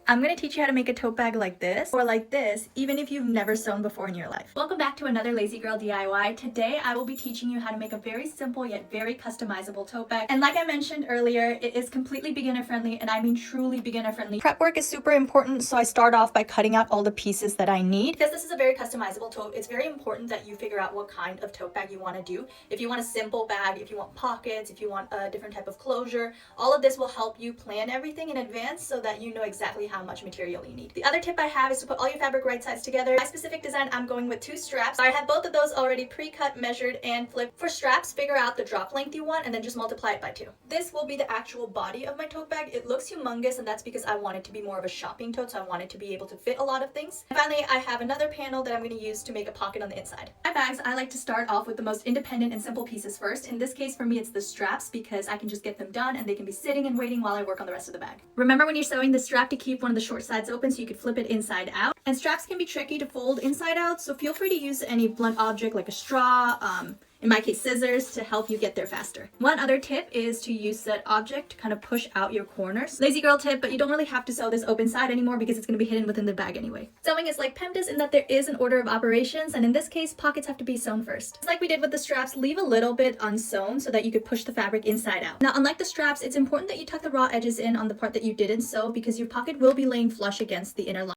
I'm gonna teach you how to make a tote bag like this or like this, even if you've never sewn before in your life. Welcome back to another Lazy Girl DIY. Today I will be teaching you how to make a very simple yet very customizable tote bag. And like I mentioned earlier, it is completely beginner friendly, and I mean truly beginner friendly. Prep work is super important, so I start off by cutting out all the pieces that I need. Because this is a very customizable tote, it's very important that you figure out what kind of tote bag you want to do. If you want a simple bag, if you want pockets, if you want a different type of closure, all of this will help you plan everything in advance so that you know exactly how much material you need. The other tip I have is to put all your fabric right sides together. My specific design, I'm going with 2 straps. I have both of those already pre-cut, measured, and flipped. For straps, figure out the drop length you want and then just multiply it by 2. This will be the actual body of my tote bag. It looks humongous, and that's because I want it to be more of a shopping tote, so I want it to be able to fit a lot of things. And finally, I have another panel that I'm going to use to make a pocket on the inside. My bags, I like to start off with the most independent and simple pieces first. In this case, for me, it's the straps because I can just get them done and they can be sitting and waiting while I work on the rest of the bag. Remember when you're sewing the strap to keep one of the short sides open so you could flip it inside out. And straps can be tricky to fold inside out, so feel free to use any blunt object like a straw, in my case scissors, to help you get there faster. One other tip is to use that object to kind of push out your corners. Lazy girl tip, but you don't really have to sew this open side anymore because it's going to be hidden within the bag anyway. Sewing is like PEMDAS in that there is an order of operations, and in this case, pockets have to be sewn first. Just like we did with the straps, leave a little bit unsewn so that you could push the fabric inside out. Now, unlike the straps, it's important that you tuck the raw edges in on the part that you didn't sew because your pocket will be laying flush against the inner line.